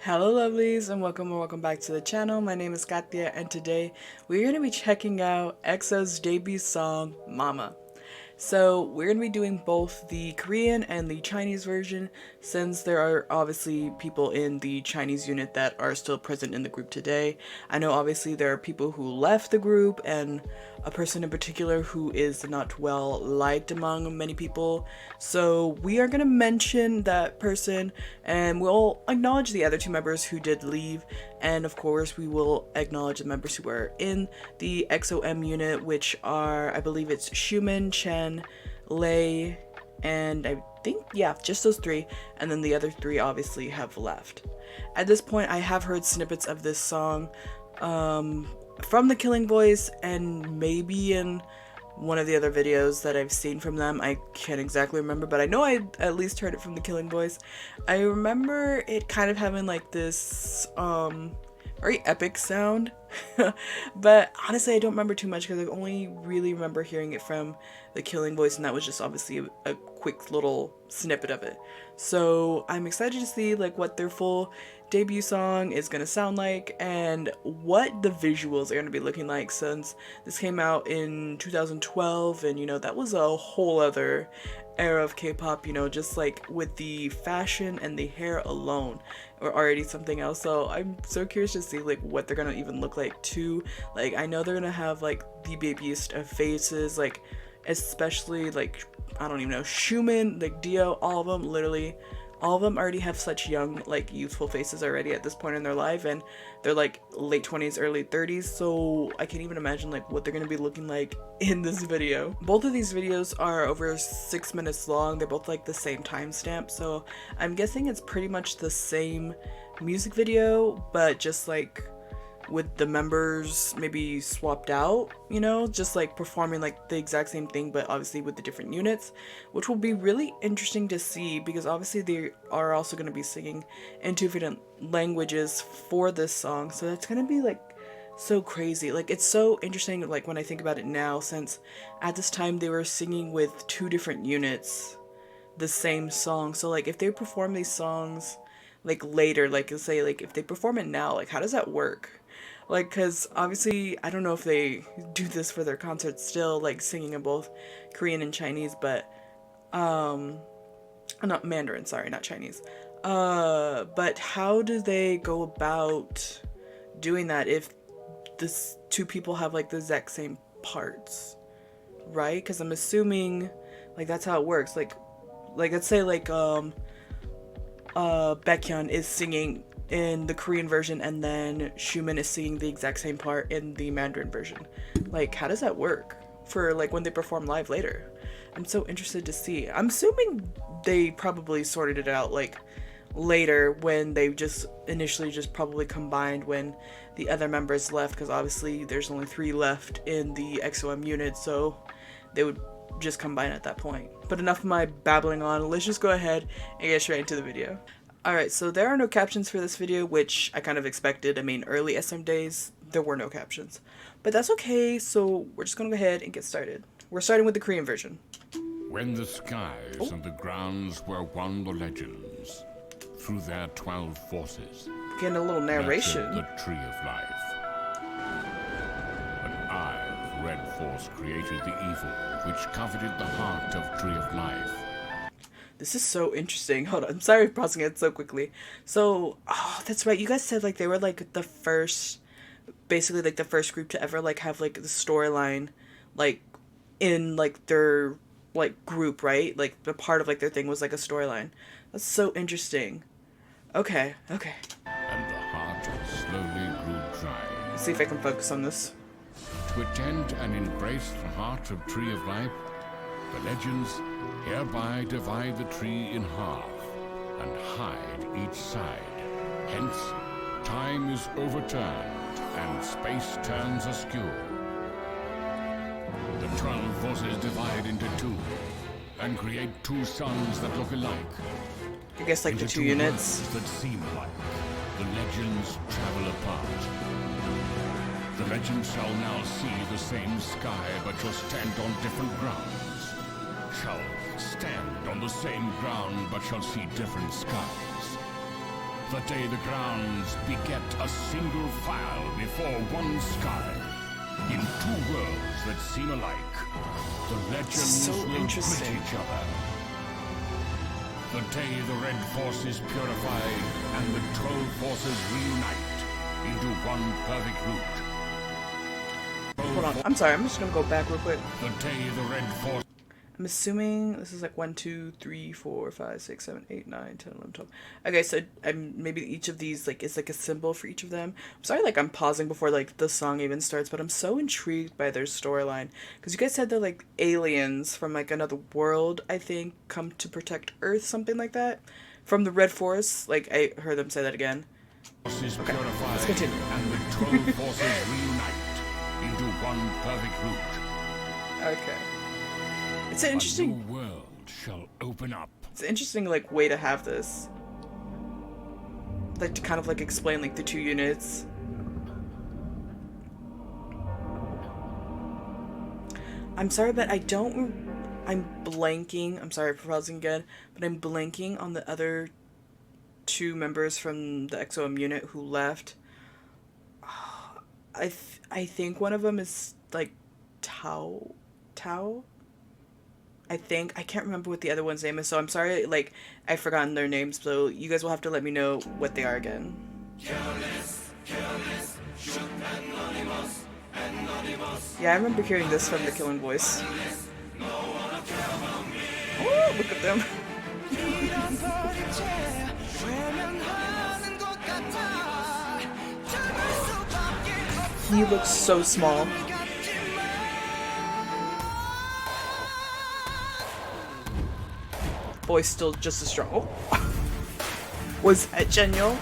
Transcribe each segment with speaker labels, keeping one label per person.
Speaker 1: Hello lovelies and welcome back to the channel. My name is Katya and today we're going to be checking out EXO's debut song, Mama. So we're going to be doing both the Korean and the Chinese version since there are obviously people in the Chinese unit that are still present in the group today. I know obviously there are people who left the group and a person in particular who is not well liked among many people. So we are going to mention that person and we'll acknowledge the other two members who did leave, and of course we will acknowledge the members who are in the EXO-M unit, which are, I believe it's Xiumin, Chen, Lei, and I think, yeah, just those three, and then the other three obviously have left. At this point I have heard snippets of this song from the Killing Boys and maybe in one of the other videos that I've seen from them. I can't exactly remember, but I know I at least heard it from the Killing Boys. I remember it kind of having like this very epic sound, but honestly I don't remember too much because I only really remember hearing it from the Killing Boys, and that was just obviously a quick little snippet of it. So I'm excited to see like what their full debut song is gonna sound like and what the visuals are gonna be looking like, since this came out in 2012 and that was a whole other era of K-pop, just like with the fashion and the hair alone or already something else. So I'm so curious to see like what they're gonna even look like too. Like I know they're gonna have like the babiest of faces, like especially like I don't even know, Xiumin, like Dio, all of them, literally all of them already have such young, like youthful faces already at this point in their life, and they're like late 20s, early 30s, so I can't even imagine like what they're gonna be looking like in this video. Both of these videos are over 6 minutes long. They're both like the same timestamp, so I'm guessing it's pretty much the same music video, but just like with the members maybe swapped out, just like performing like the exact same thing but obviously with the different units, which will be really interesting to see because obviously they are also going to be singing in two different languages for this song. So that's going to be like so crazy. Like it's so interesting like when I think about it now, since at this time they were singing with two different units the same song. So like if they perform these songs like later, like let's say like if they perform it now, like how does that work? Like, because obviously I don't know if they do this for their concerts still, like singing in both Korean and Chinese, but not Mandarin, sorry, not Chinese. But how do they go about doing that if this two people have like the exact same parts, right? Because I'm assuming like that's how it works. Like let's say like Baekhyun is singing in the Korean version and then Xiumin is singing the exact same part in the Mandarin version. Like how does that work for like when they perform live later? I'm so interested to see. I'm assuming they probably sorted it out like later when they just initially just probably combined when the other members left, because obviously there's only 3 left in the EXO-M unit, so they would just combine at that point. But enough of my babbling on, let's just go ahead and get straight into the video. Alright, so there are no captions for this video, which I kind of expected. I mean, early SM days, there were no captions. But that's okay, so we're just gonna go ahead and get started. We're starting with the Korean version.
Speaker 2: When the skies and the grounds were one, the legends, through their 12 forces,
Speaker 1: Getting a little narration.
Speaker 2: the tree of life. An eye of red force created the evil, which coveted the heart of tree of life.
Speaker 1: This is so interesting. Hold on, I'm sorry for pausing it so quickly. So, oh, that's right. You guys said like they were like the first, basically like the first group to ever like have like the storyline, like in like their like group, right? Like the part of like their thing was like a storyline. That's so interesting. Okay.
Speaker 2: And the heart slowly grew dry.
Speaker 1: Let's see if I can focus on this.
Speaker 2: To attend and embrace the heart of tree of life, the legends hereby divide the tree in half and hide each side. Hence, time is overturned and space turns askew. The 12 forces divide into 2 and create 2 suns that look alike.
Speaker 1: I guess like the 2 units
Speaker 2: that seem alike. The legends travel apart. The legends shall now see the same sky, but shall stand on different grounds. Shall stand on the same ground, but shall see different skies. The day the grounds beget a single file before one sky. In two worlds that seem alike, the legends
Speaker 1: So
Speaker 2: will
Speaker 1: interesting.
Speaker 2: bridge each other. The day the red force is purified and the 12 forces reunite into one perfect root.
Speaker 1: Hold on. I'm sorry. I'm just gonna go back real quick.
Speaker 2: The day the red force.
Speaker 1: I'm assuming this is like 1, 2, 3, 4, 5, 6, 7, 8, 9, 10, 11, 12. Okay, so maybe each of these like is like a symbol for each of them. I'm sorry, like I'm pausing before like the song even starts, but I'm so intrigued by their storyline because you guys said they're like aliens from like another world. I think come to protect Earth, something like that, from the Red Force. Like I heard them say that again. Okay, let's continue.
Speaker 2: And the 12 forces reunite into one perfect root.
Speaker 1: Okay. It's an interesting.
Speaker 2: A new world shall open up.
Speaker 1: It's an interesting like way to have this. Like to kind of like explain like the two units. I'm sorry, but I'm blanking. I'm sorry for pausing again, but I'm blanking on the other two members from the EXO-M unit who left. I think one of them is like Tao. I can't remember what the other one's name is, so I'm sorry, like, I've forgotten their names, so you guys will have to let me know what they are again. Yeah, I remember hearing this from the Killing Voice. Oh, look at them. He looks so small. Boy's still just as strong. Oh. Was that Jenyo?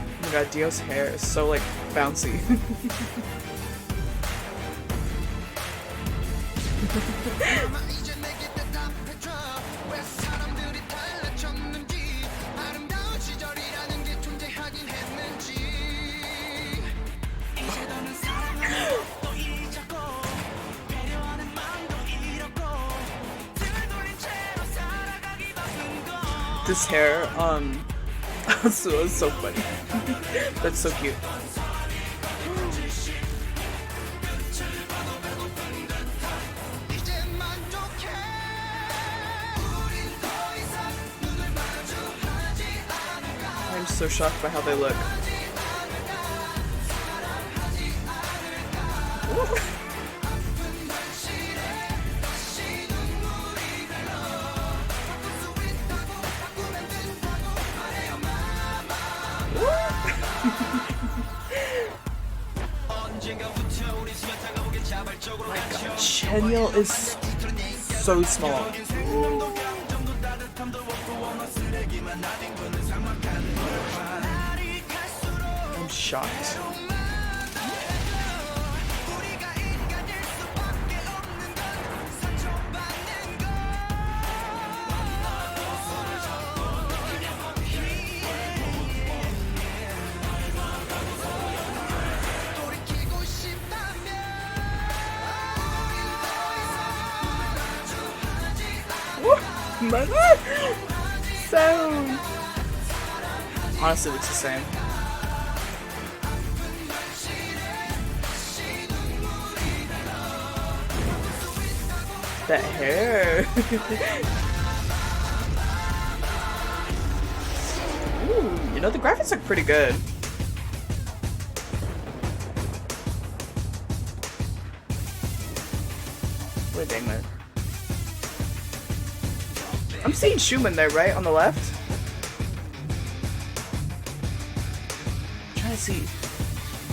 Speaker 1: Oh my god, Dio's hair is so like bouncy. This hair, so funny. That's so cute. I'm so shocked by how they look. Ooh. My god, Chenyol is so small. I'm shocked. My god! Sound! Honestly, looks the same. That hair! Ooh, you know, the graphics look pretty good. Wait, dang it. I'm seeing Schumann there, right? On the left? I'm trying to see.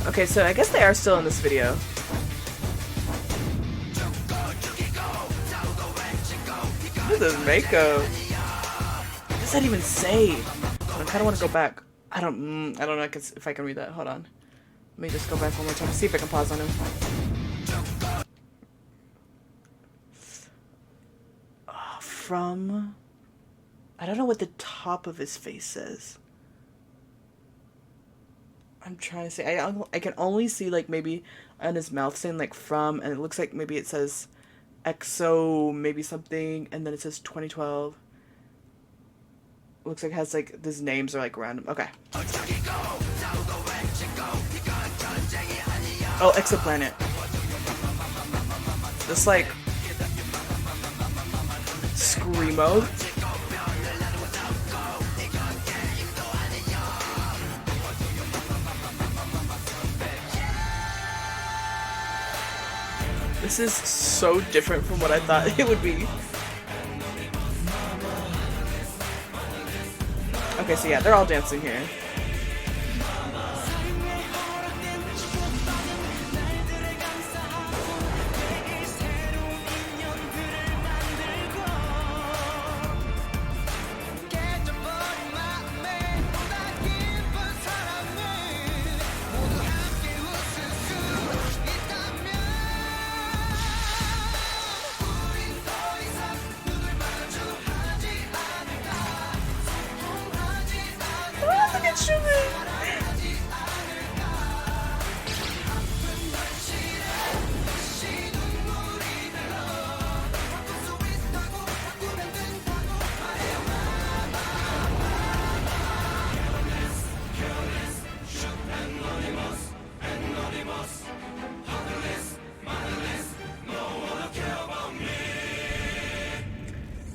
Speaker 1: Okay, so I guess they are still in this video. Look at this makeup. What does that even say? I kind of want to go back. I don't know if I can read that. Hold on. Let me just go back one more time. See if I can pause on him. From... I don't know what the top of his face says. I'm trying to say, I can only see like maybe on his mouth saying like from, and it looks like maybe it says EXO maybe something, and then it says 2012. Looks like it has like these names are like random. Okay. Oh, Exoplanet. This like screamo. This is so different from what I thought it would be. Okay, so yeah, they're all dancing here. Oh, look at Shumin!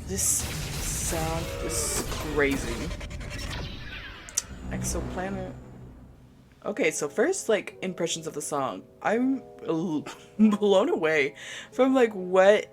Speaker 1: This sound is crazy. Exoplanet. Okay, so first, like, impressions of the song. I'm blown away from, like, what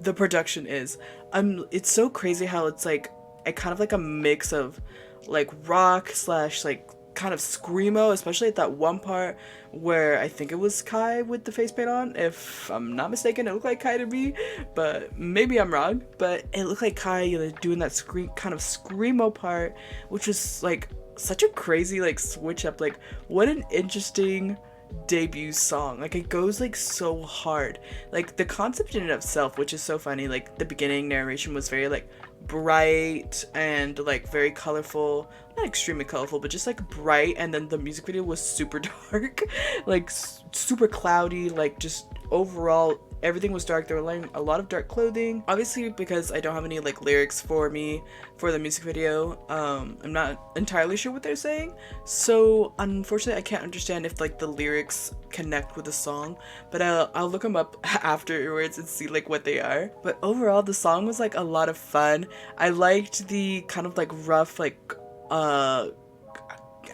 Speaker 1: the production is. It's so crazy how it's, like, a kind of like a mix of, like, rock slash, like, kind of screamo, especially at that one part where I think it was Kai with the face paint on. If I'm not mistaken, it looked like Kai to me, but maybe I'm wrong. But it looked like Kai, you know, doing that kind of screamo part, which was like such a crazy like switch up. Like, what an interesting debut song. Like, it goes like so hard. Like, the concept in and of itself, which is so funny, like the beginning narration was very like bright and like very colorful, not extremely colorful, but just like bright, and then the music video was super dark, like super cloudy, like just overall everything was dark. They were wearing a lot of dark clothing, obviously, because I don't have any like lyrics for me for the music video. I'm not entirely sure what they're saying, so unfortunately I can't understand if like the lyrics connect with the song, but I'll look them up afterwards and see like what they are. But overall, the song was like a lot of fun. I liked the kind of like rough, like I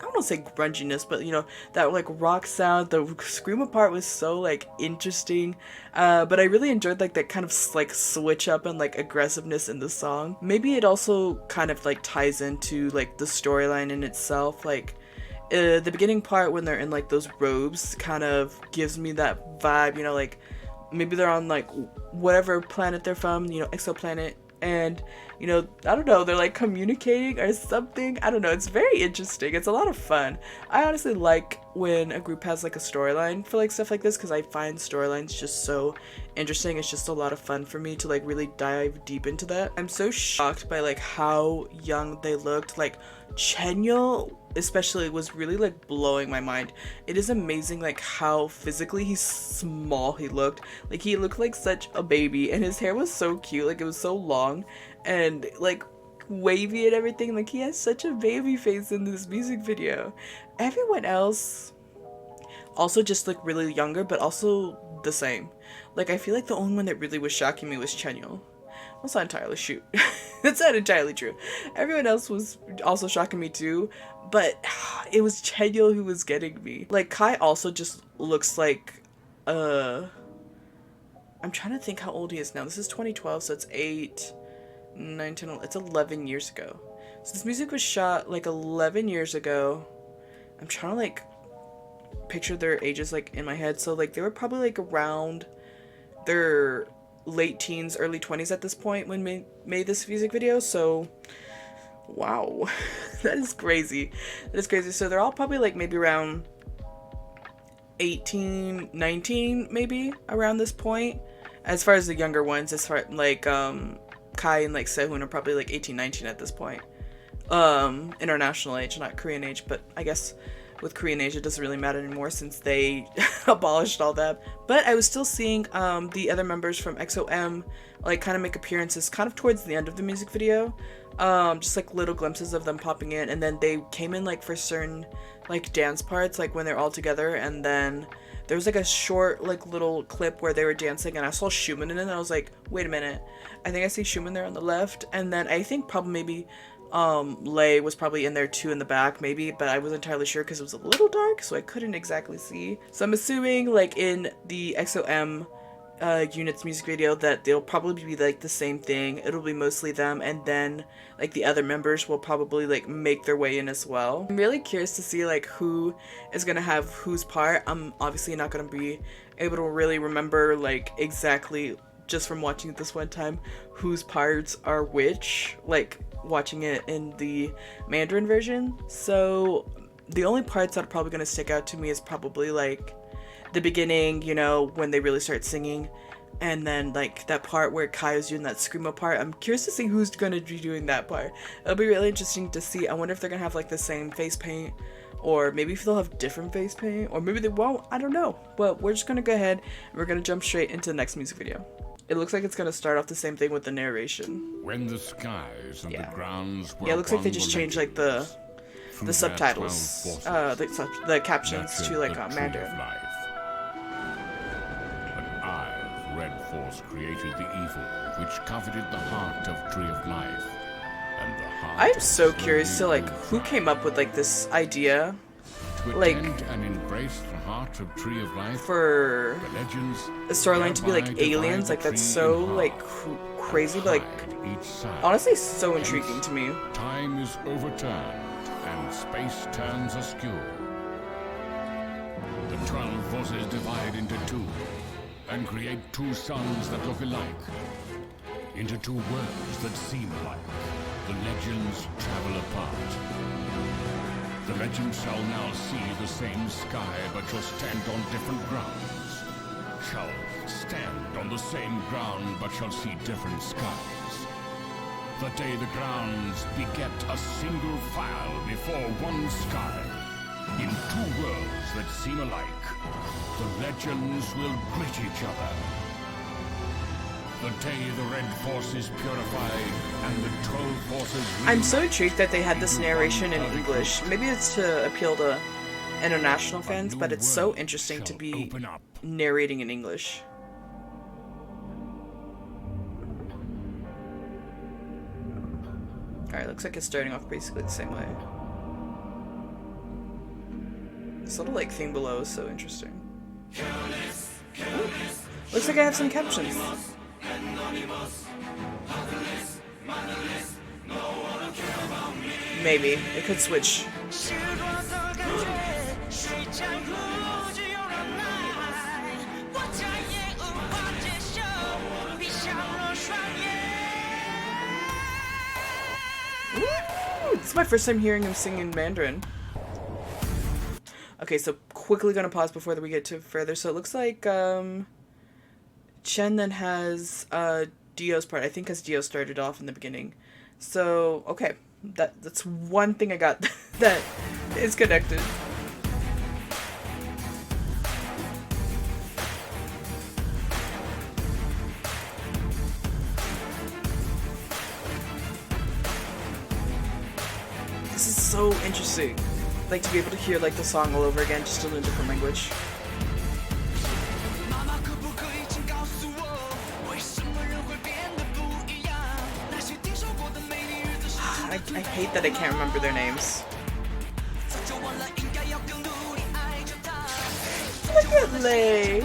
Speaker 1: don't want to say grunginess, but you know, that like rock sound. The screamo part was so like interesting, but I really enjoyed like that kind of like switch up and like aggressiveness in the song. Maybe it also kind of like ties into like the storyline in itself. Like the beginning part when they're in like those robes kind of gives me that vibe, you know, like maybe they're on like whatever planet they're from, you know, exoplanet, and you know, I don't know, they're like communicating or something. I don't know, it's very interesting. It's a lot of fun. I honestly like when a group has like a storyline for like stuff like this, because I find storylines just so interesting. It's just a lot of fun for me to like really dive deep into that. I'm so shocked by like how young they looked. Like Chenyol especially was really like blowing my mind. It is amazing like how physically small he looked. Like he looked like such a baby, and his hair was so cute. Like it was so long and like wavy and everything. Like he has such a baby face in this music video. Everyone else also just looked really younger, but also the same. Like I feel like the only one that really was shocking me was Chenyol. That's not entirely shoot. That's not entirely true. Everyone else was also shocking me too, but it was Chenyol who was getting me. Like Kai also just looks like I'm trying to think how old he is now. This is 2012, so it's 8, 9, 10, 11, it's 11 years ago. So this music was shot like 11 years ago. I'm trying to like picture their ages like in my head. So like they were probably like around their late teens, early 20s at this point when we made this music video. So wow, that is crazy. That is crazy. So they're all probably like maybe around 18, 19, maybe around this point. As far as the younger ones, as far like Kai and like Sehun are probably like 18, 19 at this point. International age, not Korean age, but I guess with Korean Asia doesn't really matter anymore since they abolished all that. But I was still seeing the other members from EXO-M like kind of make appearances kind of towards the end of the music video. Just like little glimpses of them popping in, and then they came in like for certain like dance parts, like when they're all together, and then there was like a short like little clip where they were dancing and I saw Schumann in it and I was like, wait a minute, I think I see Schumann there on the left. And then I think probably maybe Lay was probably in there too in the back maybe, but I wasn't entirely sure because it was a little dark so I couldn't exactly see. So I'm assuming like in the EXO-M unit's music video that they'll probably be like the same thing. It'll be mostly them, and then like the other members will probably like make their way in as well. I'm really curious to see like who is gonna have whose part. I'm obviously not gonna be able to really remember like exactly just from watching it this one time whose parts are which, like watching it in the Mandarin version. So the only parts that are probably gonna stick out to me is probably like the beginning, you know, when they really start singing, and then like that part where Kaio's doing that screamo part. I'm curious to see who's gonna be doing that part. It'll be really interesting to see. I wonder if they're gonna have like the same face paint, or maybe if they'll have different face paint, or maybe they won't. I don't know. But we're just gonna go ahead and we're gonna jump straight into the next music video. It looks like it's gonna start off the same thing with the narration.
Speaker 2: When the skies and the grounds were
Speaker 1: yeah, it looks like they just changed like the subtitles, the captions to like Mandarin.
Speaker 2: Red force created the evil which coveted the heart of Tree of Life, and the heart
Speaker 1: I'm so curious to like who came up with like this idea, like
Speaker 2: and embrace the heart of Tree of Life
Speaker 1: for
Speaker 2: the legends
Speaker 1: a storyline to be like aliens. Like that's so like crazy, but like honestly so intriguing to me.
Speaker 2: Time is overturned and space turns askew. The 12 forces divide into two and create two suns that look alike, into two worlds that seem alike. The legends travel apart. The legends shall now see the same sky, but shall stand on different grounds. Shall stand on the same ground, but shall see different skies. The day the grounds beget a single file before one sky, in two worlds that seem alike, the legends will greet each other. The day the red force is purified and the 12 forces...
Speaker 1: I'm so intrigued that they had this narration in English. Maybe it's to appeal to international fans, but it's so interesting to be narrating in English. Alright, looks like it's starting off basically the same way. This little like thing below is so interesting. Ooh. Looks like I have some captions. Maybe it could switch. This is my first time hearing him sing in Mandarin. Okay, so quickly gonna pause before we get to further. So it looks like Chen then has Dio's part. I think because Dio started off in the beginning. So okay, that's one thing I got that is connected. This is so interesting. Like to be able to hear like the song all over again, just in a different language. I hate that I can't remember their names. Look at Lay.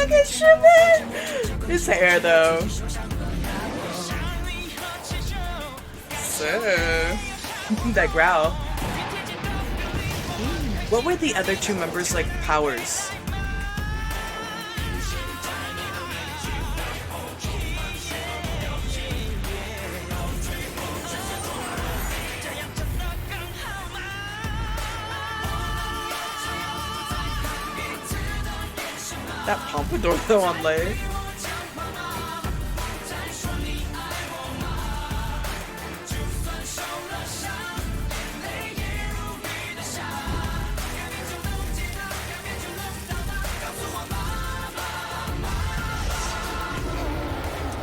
Speaker 1: Look at Shimon! His hair though. So that growl. What were the other two members' like powers? That pompadour though on Lay.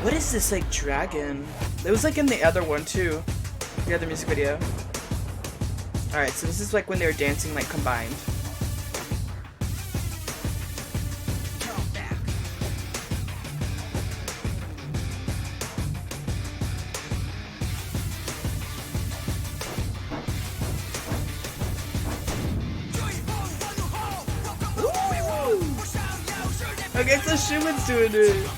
Speaker 1: What is this like dragon? It was like in the other one too. The other music video. Alright, so this is like when they were dancing like combined. Okay, so Shumen's doing it.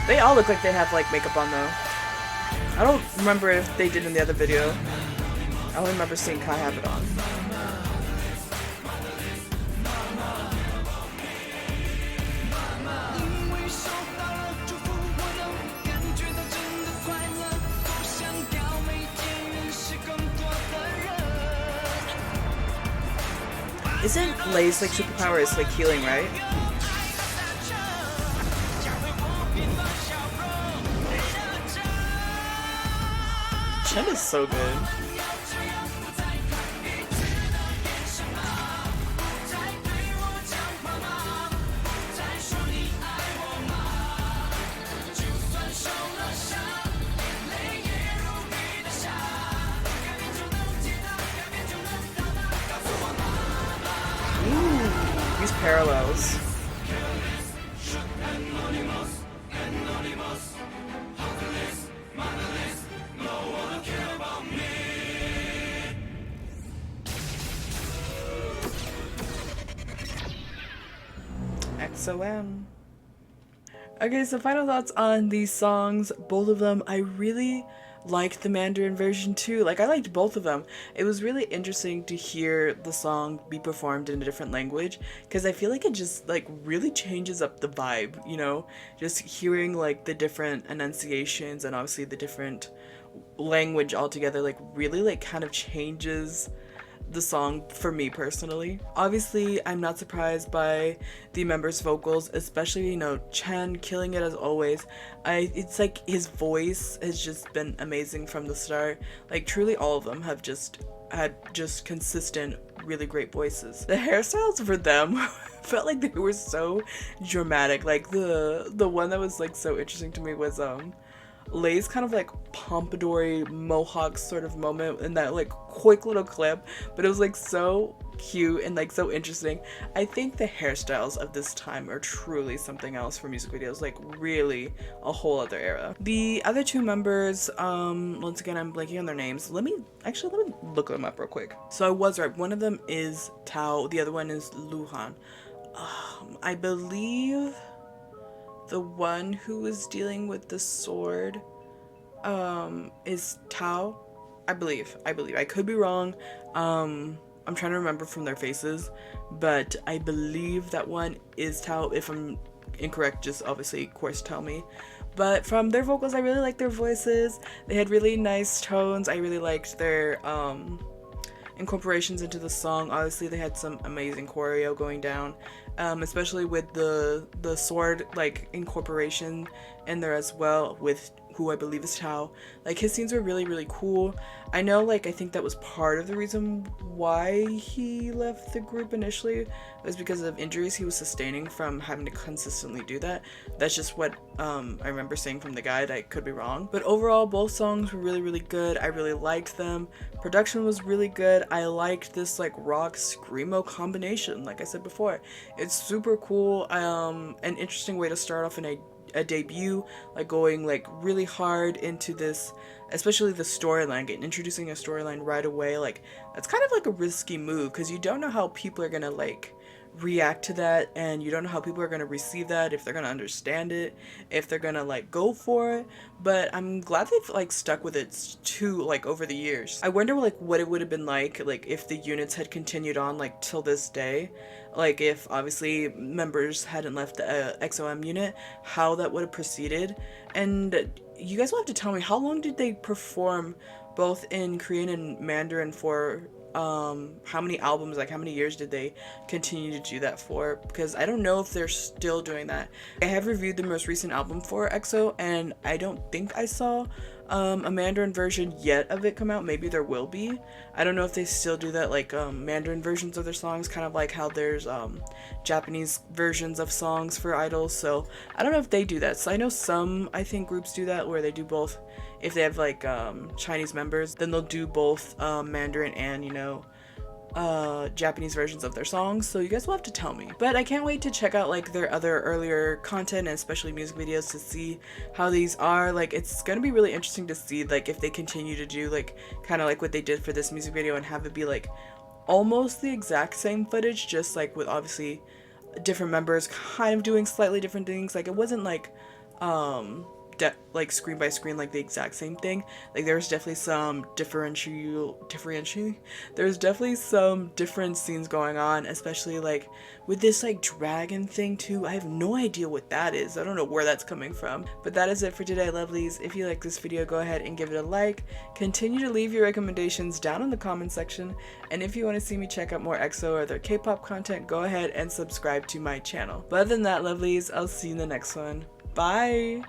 Speaker 1: They all look like they have like makeup on though. I don't remember if they did in the other video. I only remember seeing Kai have it on. Isn't Lay's like superpower is like healing, right? Chen is so good. Ooh, these parallels. EXO-M. Okay, so final thoughts on these songs. Both of them, I really liked the Mandarin version too. Like, I liked both of them. It was really interesting to hear the song be performed in a different language, because I feel like it just like really changes up the vibe, you know? Just hearing like the different enunciations and obviously the different language altogether like really like kind of changes the song for me personally. Obviously, I'm not surprised by the members' vocals, especially, you know, Chen killing it as always. It's like his voice has just been amazing from the start. Like, truly all of them have just had just consistent, really great voices. The hairstyles for them felt like they were so dramatic. Like, the one that was like so interesting to me was Lay's kind of like pompadour mohawk sort of moment in that like quick little clip, but it was like so cute and like so interesting. I think the hairstyles of this time are truly something else for music videos, like really a whole other era. The other two members, once again I'm blanking on their names. Let me look them up real quick. So I was right, one of them is Tao, the other one is Luhan. I believe the one who was dealing with the sword is Tao. I believe. I could be wrong. I'm trying to remember from their faces, but I believe that one is Tao. If I'm incorrect, just obviously, of course, tell me. But from their vocals, I really liked their voices. They had really nice tones. I really liked their incorporations into the song. Obviously, they had some amazing choreo going down, especially with the sword like incorporation in there as well, with who I believe is Tao. Like, his scenes were really cool. I know, like, I think that was part of the reason why he left the group initially, was because of injuries he was sustaining from having to consistently do that. That's just what I remember saying from the guide. I could be wrong, but overall both songs were really good. I really liked them. Production was really good. I liked this like rock screamo combination. Like I said before, it's super cool. An interesting way to start off a debut, like going like really hard into this, especially the storyline, introducing a storyline right away. Like that's kind of like a risky move because you don't know how people are gonna like react to that, and you don't know how people are going to receive that, if they're going to understand it, if they're going to like go for it. But I'm glad they've like stuck with it too, like over the years. I wonder like what it would have been like if the units had continued on like till this day, like if obviously members hadn't left the EXO-M unit, how that would have proceeded. And you guys will have to tell me, how long did they perform both in Korean and Mandarin for? How many albums, like how many years did they continue to do that for? Because I don't know if they're still doing that. I have reviewed the most recent album for EXO, and I don't think I saw a Mandarin version yet of it come out. Maybe there will be. I don't know if they still do that, like Mandarin versions of their songs, kind of like how there's Japanese versions of songs for idols. So I don't know if they do that. So I know some, I think, groups do that where they do both. If they have like Chinese members, then they'll do both Mandarin and, you know, Japanese versions of their songs. So you guys will have to tell me. But I can't wait to check out like their other earlier content, and especially music videos, to see how these are. Like it's gonna be really interesting to see like if they continue to do like kind of like what they did for this music video and have it be like almost the exact same footage, just like with obviously different members kind of doing slightly different things. Like it wasn't like like screen by screen like the exact same thing. Like there's definitely some there's definitely some different scenes going on, especially like with this like dragon thing too. I have no idea what that is. I don't know where that's coming from. But that is it for today, lovelies. If you like this video, go ahead and give it a like. Continue to leave your recommendations down in the comment section, and if you want to see me check out more EXO or their K-pop content, go ahead and subscribe to my channel. But other than that, lovelies, I'll see you in the next one. Bye!